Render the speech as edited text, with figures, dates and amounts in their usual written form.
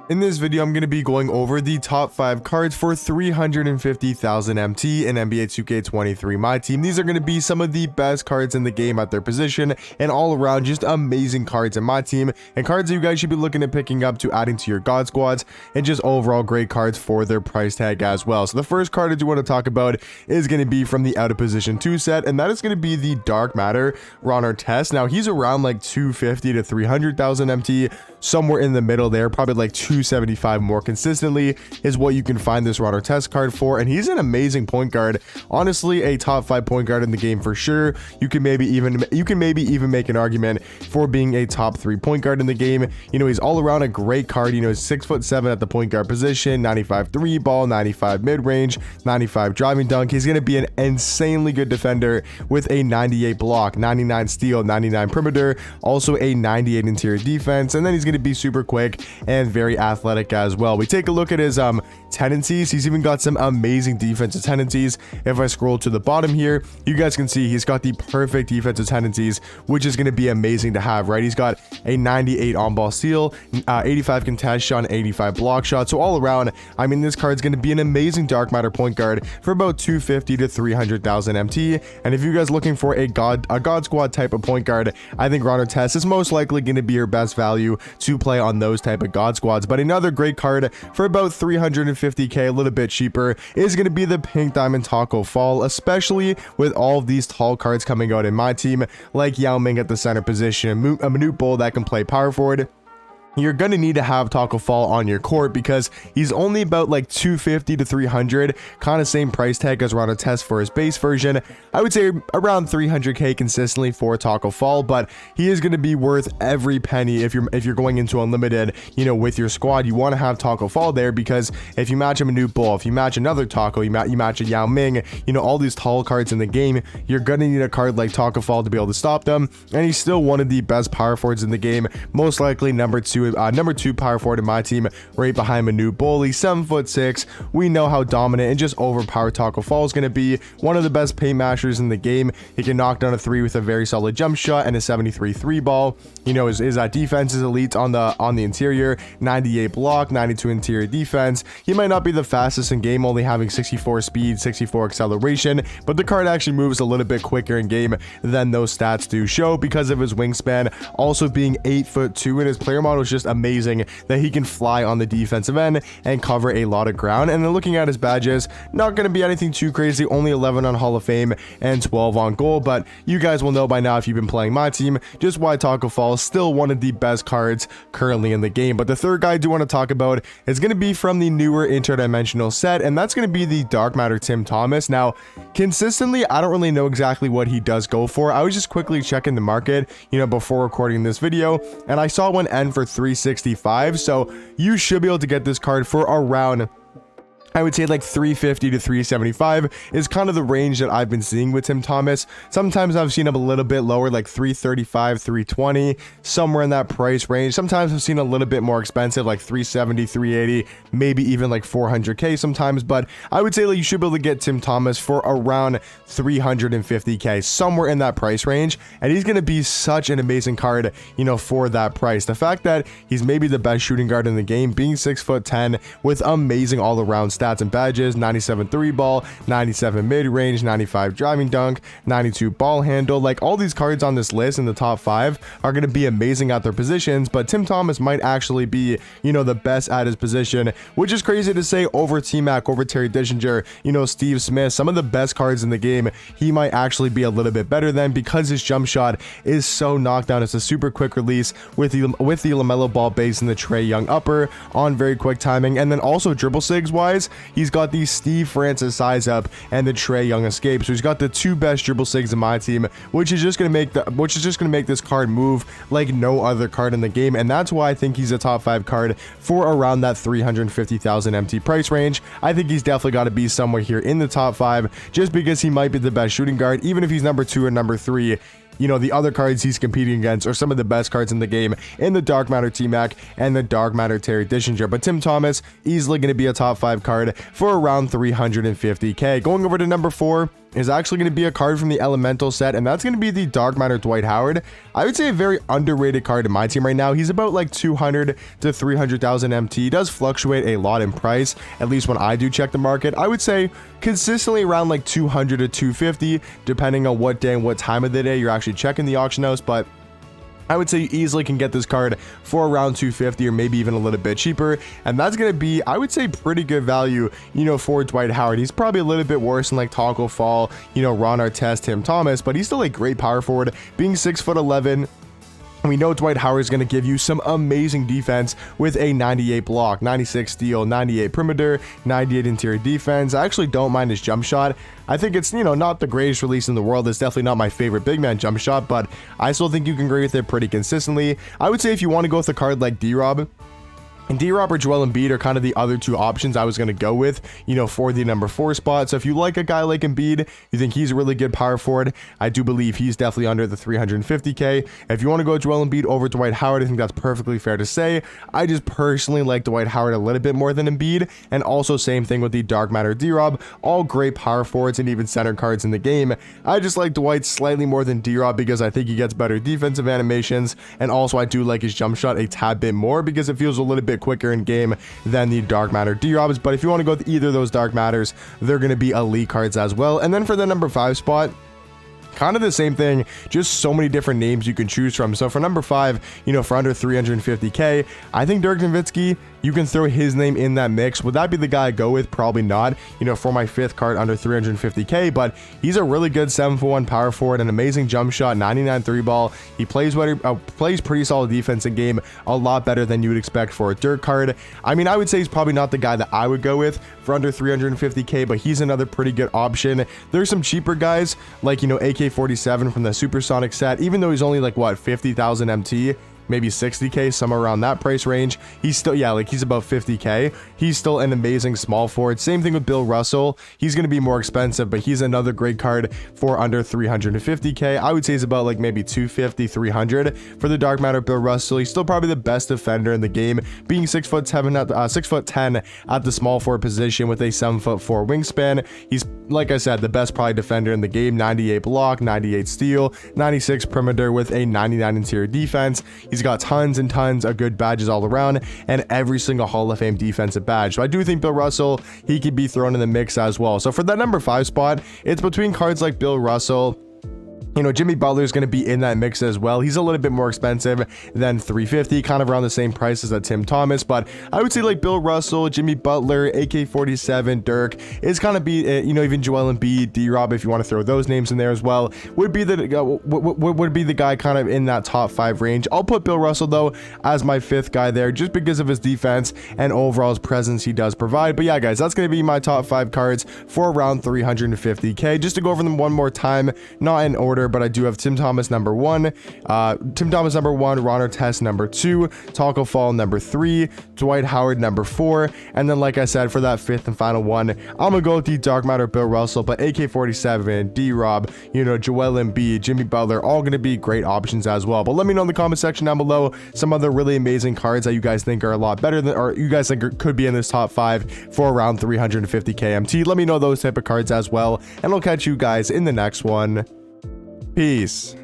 In this video, I'm going to be going over the top 5 cards for 350,000 MT in NBA 2K23 Myteam. These are going to be some of the best cards in the game at their position and all around just amazing cards in Myteam and cards that you guys should be looking at picking up to adding to your God Squads and just overall great cards for their price tag as well. So the first card I do want to talk about is going to be from the Out of Position 2 set, and that is going to be the Dark Matter Ron Artest. Now he's around like 250 to 300,000 MT, somewhere in the middle there, probably like 275 more consistently is what you can find this Ron Artest card for, and he's an amazing point guard. Honestly, a top 5 point guard in the game for sure. You can maybe even make an argument for being a top 3 point guard in the game. You know, he's all around a great card. You know, he's 6'7" at the point guard position, 95 3 ball, 95 mid range, 95 driving dunk. He's going to be an insanely good defender with a 98 block, 99 steal, 99 perimeter, also a 98 interior defense, and then he's going to be super quick and very athletic as well. We take a look at his tendencies. He's even got some amazing defensive tendencies. If I scroll to the bottom here, you guys can see he's got the perfect defensive tendencies, which is going to be amazing to have, right? He's got a 98 on-ball steal, 85 contest shot, 85 block shot. So all around, I mean, this card's going to be an amazing Dark Matter point guard for about 250 to 300,000 MT. And if you guys looking for a God Squad type of point guard, I think Ron Artest is most likely going to be your best value to play on those type of God Squads. But another great card for about 350k, a little bit cheaper, is going to be the Pink Diamond Taco Fall, especially with all of these tall cards coming out in Myteam, like Yao Ming at the center position, a Manute Bol that can play power forward. You're going to need to have Taco Fall on your court because he's only about like 250 to 300, kind of same price tag as Ron Artest for his base version. I would say around 300k consistently for Taco Fall, but he is going to be worth every penny if you're going into unlimited, you know, with your squad. You want to have Taco Fall there because if you match a Manute Bol, if you match another Taco, you match a Yao Ming, you know, all these tall cards in the game, you're going to need a card like Taco Fall to be able to stop them, and he's still one of the best power forwards in the game, most likely number two power forward in Myteam, right behind Manute Bol. 7'6". We know how dominant and just overpowered Taco Fall is going to be. One of the best paint mashers in the game. He can knock down a 3 with a very solid jump shot and a 73 3 ball. You know, his defense is elite on the interior, 98 block, 92 interior defense. He might not be the fastest in game, only having 64 speed, 64 acceleration, but the card actually moves a little bit quicker in game than those stats do show because of his wingspan, also being 8'2", and his player model is just amazing that he can fly on the defensive end and cover a lot of ground. And then looking at his badges, not going to be anything too crazy, only 11 on Hall of Fame and 12 on goal, but you guys will know by now if you've been playing Myteam just why Taco Fall is still one of the best cards currently in the game. But the third guy I do want to talk about is going to be from the newer interdimensional set, and that's going to be the Dark Matter Tim Thomas. Now consistently, I don't really know exactly what he does go for. I was just quickly checking the market, you know, before recording this video, and I saw one end for 365, so you should be able to get this card for around, I would say, like 350 to 375 is kind of the range that I've been seeing with Tim Thomas. Sometimes I've seen him a little bit lower, like 335, 320, somewhere in that price range. Sometimes I've seen a little bit more expensive, like 370, 380, maybe even like 400k sometimes. But I would say like you should be able to get Tim Thomas for around 350k, somewhere in that price range. And he's going to be such an amazing card, you know, for that price. The fact that he's maybe the best shooting guard in the game, being 6'10" with amazing all-around stats and badges, 97 3 ball, 97 mid range, 95 driving dunk, 92 ball handle. Like, all these cards on this list in the top 5 are going to be amazing at their positions, but Tim Thomas might actually be, you know, the best at his position, which is crazy to say over T-Mac, over Terry Dischinger, you know, Steve Smith, some of the best cards in the game. He might actually be a little bit better than, because his jump shot is so knocked down. It's a super quick release with the LaMelo Ball base and the Trae Young upper on very quick timing, and then also dribble sigs wise, he's got the Steve Francis size up and the Trae Young escape. So he's got the 2 best dribble sigs in Myteam, which is just going to make this card move like no other card in the game. And that's why I think he's a top 5 card for around that 350,000 MT price range. I think he's definitely got to be somewhere here in the top 5, just because he might be the best shooting guard, even if he's number 2 or number 3. You know, the other cards he's competing against are some of the best cards in the game in the Dark Matter T-Mac and the Dark Matter Terry Dischinger. But Tim Thomas, easily going to be a top 5 card for around 350k. Going over to number 4, is actually going to be a card from the Elemental set, and that's going to be the Dark Matter Dwight Howard. I would say a very underrated card in my team right now. He's about like 200 to 300,000 MT. He does fluctuate a lot in price, at least when I do check the market. I would say consistently around like 200 to 250, depending on what day and what time of the day you're actually checking the auction house, but I would say you easily can get this card for around 250 or maybe even a little bit cheaper, and that's going to be, I would say, pretty good value, you know, for Dwight Howard. He's probably a little bit worse than like Taco Fall, you know, Ron Artest, Tim Thomas, but he's still a great power forward, being 6'11". We know Dwight Howard is going to give you some amazing defense with a 98 block, 96 steal, 98 perimeter, 98 interior defense. I actually don't mind his jump shot. I think it's, you know, not the greatest release in the world. It's definitely not my favorite big man jump shot, but I still think you can agree with it pretty consistently. I would say if you want to go with a card like D-Rob, and D-Rob or Joel Embiid are kind of the other two options I was going to go with, you know, for the number 4 spot. So if you like a guy like Embiid, you think he's a really good power forward, I do believe he's definitely under the 350K. If you want to go Joel Embiid over Dwight Howard, I think that's perfectly fair to say. I just personally like Dwight Howard a little bit more than Embiid, and also same thing with the Dark Matter D-Rob. All great power forwards and even center cards in the game. I just like Dwight slightly more than D-Rob because I think he gets better defensive animations, and also I do like his jump shot a tad bit more because it feels a little bit quicker in game than the Dark Matter D-Robs. But if you want to go with either of those Dark Matters, they're going to be elite cards as well. And then for the number 5 spot, kind of the same thing, just so many different names you can choose from. So for number 5, you know, for under 350K, I think Dirk Nowitzki, you can throw his name in that mix. Would that be the guy I go with? Probably not, you know, for my 5th card under 350K, but he's a really good 7'1" power forward, an amazing jump shot, 99 3-ball. He plays plays pretty solid defense in game, a lot better than you would expect for a Dirk card. I mean, I would say he's probably not the guy that I would go with for under 350K, but he's another pretty good option. There's some cheaper guys like, you know, AK-47 from the Supersonic set, even though he's only like, what, 50,000 MT, maybe 60K, somewhere around that price range. He's still, yeah, like he's about 50K. He's still an amazing small forward. Same thing with Bill Russell. He's going to be more expensive, but he's another great card for under 350K. I would say he's about like maybe 250, 300 for the Dark Matter Bill Russell. He's still probably the best defender in the game, being 6'10" at the 6'10" at the small forward position with a 7'4" wingspan. He's, like I said, the best probably defender in the game, 98 block, 98 steal, 96 perimeter with a 99 interior defense. He's got tons and tons of good badges all around and every single Hall of Fame defensive badge. So I do think Bill Russell, he could be thrown in the mix as well. So for that number 5 spot, it's between cards like Bill Russell. You know, Jimmy Butler is going to be in that mix as well. He's a little bit more expensive than 350, kind of around the same price as a Tim Thomas, but I would say like Bill Russell, Jimmy Butler, AK-47, Dirk, it's kind of be, you know, even Joel Embiid, D-Rob, if you want to throw those names in there as well, would be the guy kind of in that top 5 range. I'll put Bill Russell though as my 5th guy there, just because of his defense and overall his presence he does provide. But yeah, guys, that's going to be my top 5 cards for around 350K. Just to go over them one more time, not in order, but I do have Tim Thomas number 1, Ron Artest number 2, Taco Fall number 3, Dwight Howard number 4, and then like I said, for that 5th and final one, I'm gonna go with the Dark Matter Bill Russell, but AK-47, D-Rob, you know, Joel Embiid, Jimmy Butler, all gonna be great options as well. But let me know in the comment section down below some other really amazing cards that you guys think are a lot better than, or you guys think could be in this top 5 for around 350K MT. Let me know those type of cards as well, and I'll catch you guys in the next one. Peace.